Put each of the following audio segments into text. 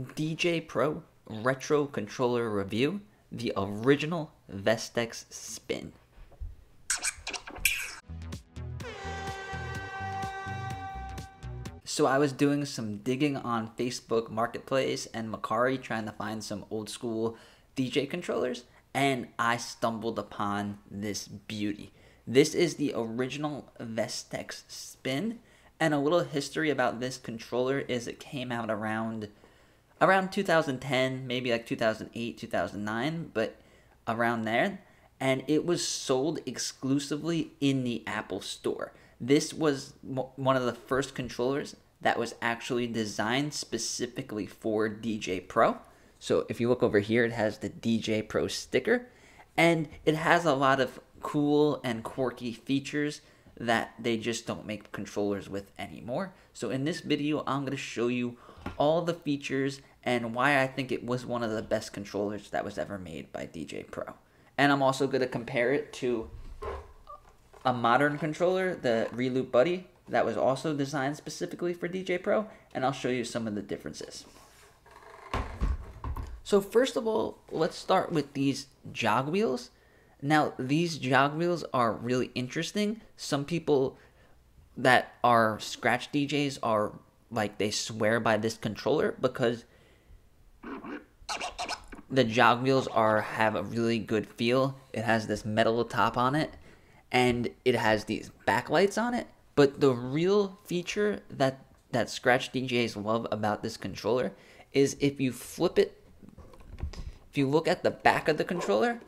Djay Pro Retro Controller Review, the original Vestax Spin. So I was doing some digging on Facebook Marketplace and Macari trying to find some old school DJ controllers, and I stumbled upon this beauty. This is the original Vestax Spin, and a little history about this controller is it came out around 2010, maybe like 2008, 2009, but around there, and it was sold exclusively in the Apple Store. This was one of the first controllers that was actually designed specifically for Djay Pro. So if you look over here, it has the Djay Pro sticker, and it has a lot of cool and quirky features that they just don't make controllers with anymore. So in this video, I'm going to show you all the features and why I think it was one of the best controllers that was ever made by Djay Pro. And I'm also going to compare it to a modern controller, the Reloop Buddy, that was also designed specifically for Djay Pro, and I'll show you some of the differences. So first of all, let's start with these jog wheels. Now, these jog wheels are really interesting. Some people that are scratch DJs are like, they swear by this controller because the jog wheels have a really good feel. It has this metal top on it, and it has these backlights on it. But the real feature that scratch DJs love about this controller is if you flip it, if you look at the back of the controller,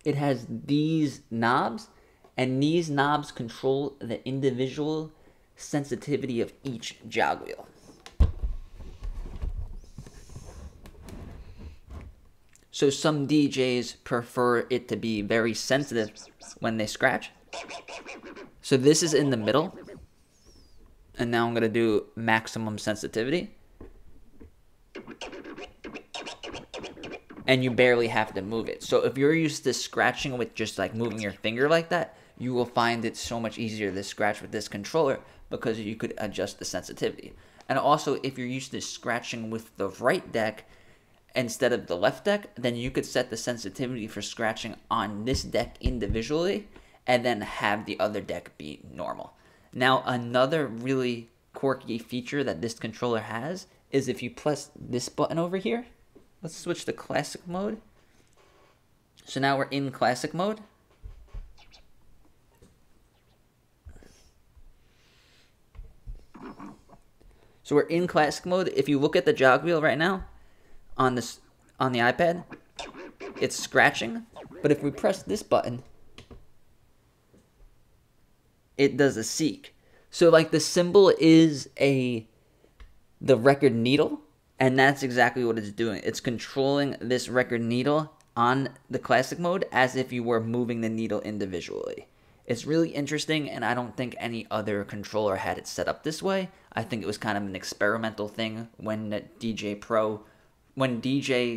it has these knobs, and these knobs control the individual sensitivity of each jog wheel. So some DJs prefer it to be very sensitive when they scratch. So this is in the middle. And now I'm going to do maximum sensitivity. And you barely have to move it. So if you're used to scratching with just like moving your finger like that, you will find it so much easier to scratch with this controller because you could adjust the sensitivity. And also, if you're used to scratching with the right deck instead of the left deck, then you could set the sensitivity for scratching on this deck individually and then have the other deck be normal. Now, another really quirky feature that this controller has is if you press this button over here, let's switch to classic mode. So now we're in classic mode. So we're in classic mode. If you look at the jog wheel right now on the iPad, it's scratching. But if we press this button, it does a seek. So like the symbol is the record needle, and that's exactly what it's doing. It's controlling this record needle on the classic mode as if you were moving the needle individually. It's really interesting, and I don't think any other controller had it set up this way. I think it was kind of an experimental thing when the Djay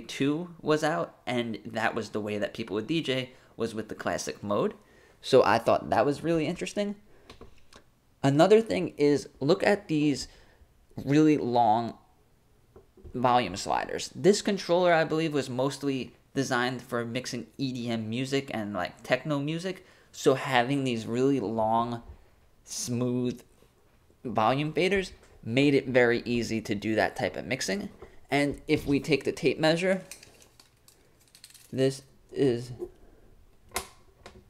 2 was out, and that was the way that people would DJ, was with the classic mode. So I thought that was really interesting. Another thing is, look at these really long volume sliders. This controller, I believe, was mostly designed for mixing EDM music and like techno music. So having these really long, smooth volume faders made it very easy to do that type of mixing. And if we take the tape measure, this is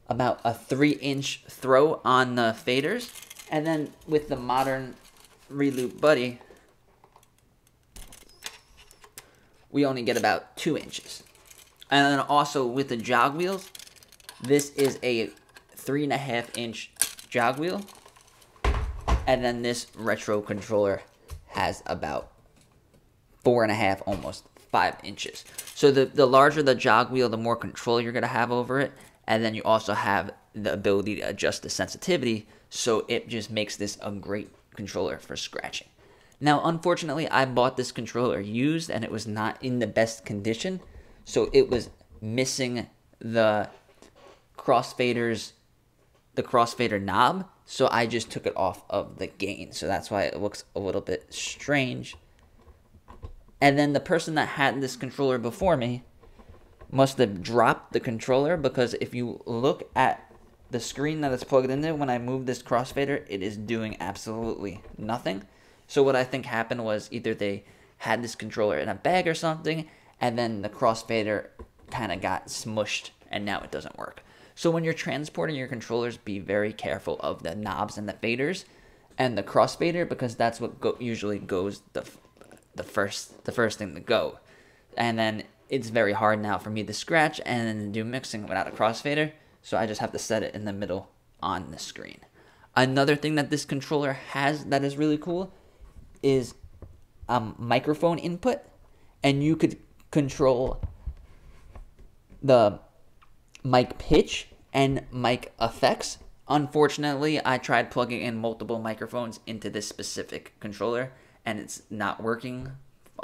about a 3-inch throw on the faders. And then with the modern Reloop Buddy, we only get about 2 inches. And then also with the jog wheels, this is a 3.5-inch jog wheel. And then this retro controller has about 4.5, almost 5 inches. So the larger the jog wheel, the more control you're going to have over it. And then you also have the ability to adjust the sensitivity. So it just makes this a great controller for scratching. Now, unfortunately, I bought this controller used and it was not in the best condition. So it was missing the crossfaders the crossfader knob, so I just took it off of the gain. So that's why it looks a little bit strange. And then the person that had this controller before me must have dropped the controller, because if you look at the screen that it's plugged into, when I move this crossfader, it is doing absolutely nothing. So what I think happened was either they had this controller in a bag or something, and then the crossfader kind of got smushed, and now it doesn't work. So when you're transporting your controllers, be very careful of the knobs and the faders and the crossfader, because that's what usually goes the first thing to go. And then it's very hard now for me to scratch and then do mixing without a crossfader, so I just have to set it in the middle on the screen. Another thing that this controller has that is really cool is microphone input, and you could control the mic pitch and mic effects. Unfortunately, I tried plugging in multiple microphones into this specific controller, and it's not working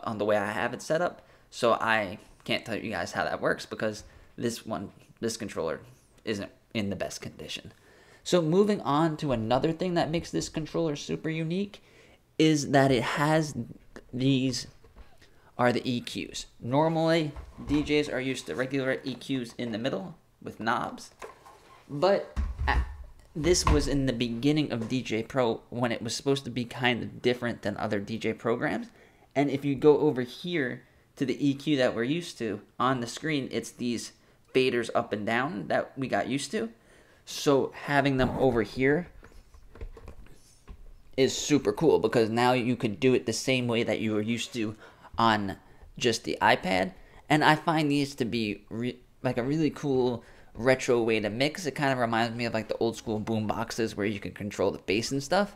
on the way I have it set up. So I can't tell you guys how that works, because this controller isn't in the best condition. So moving on to another thing that makes this controller super unique is that it has these are the EQs. Normally, DJs are used to regular EQs in the middle with knobs, but this was in the beginning of Djay Pro, when it was supposed to be kind of different than other DJ programs. And if you go over here to the EQ that we're used to on the screen, it's these faders up and down that we got used to. So having them over here is super cool, because now you could do it the same way that you were used to on just the iPad. And I find these to be like a really cool retro way to mix. It kind of reminds me of like the old school boom boxes where you can control the bass and stuff.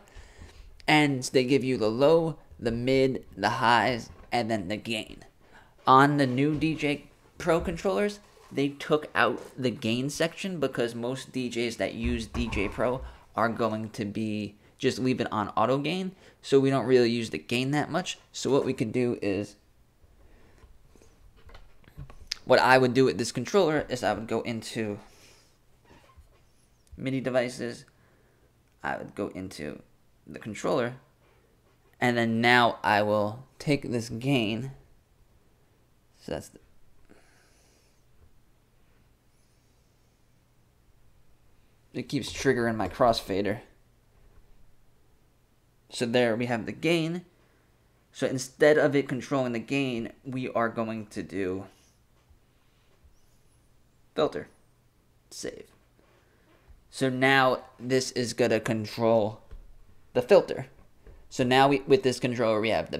And they give you the low, the mid, the highs, and then the gain. On the new Djay Pro controllers, they took out the gain section, because most DJs that use Djay Pro are going to be just leave it on auto gain, so we don't really use the gain that much. So what we could do is, what I would do with this controller is I would go into MIDI devices, I would go into the controller, and then now I will take this gain, so that's it keeps triggering my crossfader. So there we have the gain. So instead of it controlling the gain, we are going to do filter, save. So now this is going to control the filter. So now with this controller, we have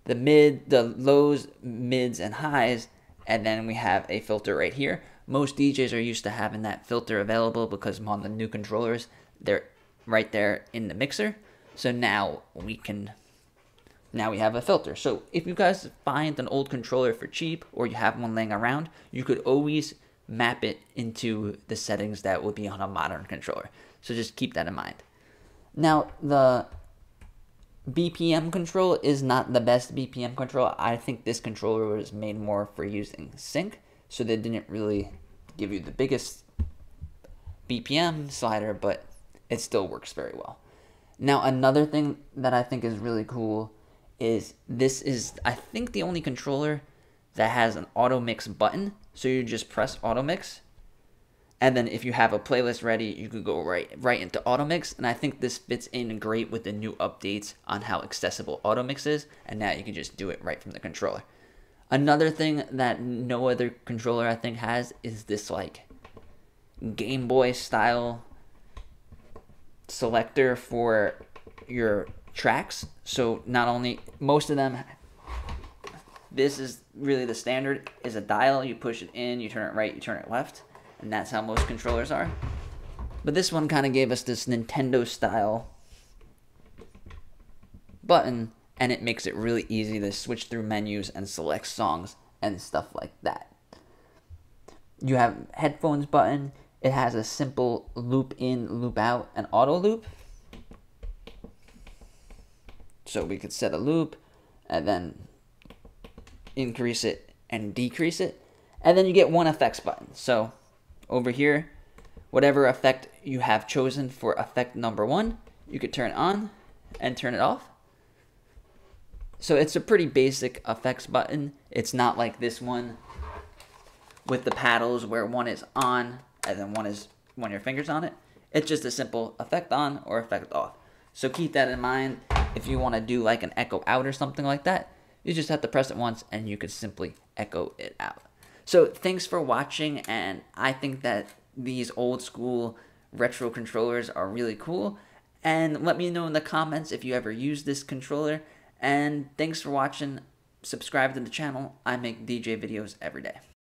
the lows, mids, and highs, and then we have a filter right here. Most DJs are used to having that filter available, because on the new controllers, they're right there in the mixer. So now we have a filter. So if you guys find an old controller for cheap, or you have one laying around, you could always map it into the settings that would be on a modern controller. So just keep that in mind. Now, the BPM control is not the best BPM control. I think this controller was made more for using sync, so they didn't really give you the biggest BPM slider, but it still works very well. Now, another thing that I think is really cool is this is, I think, the only controller that has an auto mix button. So you just press auto mix, and then if you have a playlist ready, you could go right into auto mix. And I think this fits in great with the new updates on how accessible auto mix is, and now you can just do it right from the controller. Another thing that no other controller I think has is this like Game Boy style selector for your tracks. So not only, most of them, this is really the standard, is a dial. You push it in, you turn it right, you turn it left, and that's how most controllers are. But this one kind of gave us this Nintendo style button, and it makes it really easy to switch through menus and select songs and stuff like that. You have headphones button. It has a simple loop in, loop out, and auto loop. So we could set a loop and then increase it and decrease it. And then you get one effects button. So over here, whatever effect you have chosen for effect number 1, you could turn on and turn it off. So it's a pretty basic effects button. It's not like this one with the paddles where one is on and then one is when your finger's on it. It's just a simple effect on or effect off. So keep that in mind. If you want to do like an echo out or something like that, you just have to press it once and you can simply echo it out. So thanks for watching, and I think that these old school retro controllers are really cool. And let me know in the comments if you ever use this controller. And thanks for watching. Subscribe to the channel. I make DJ videos every day.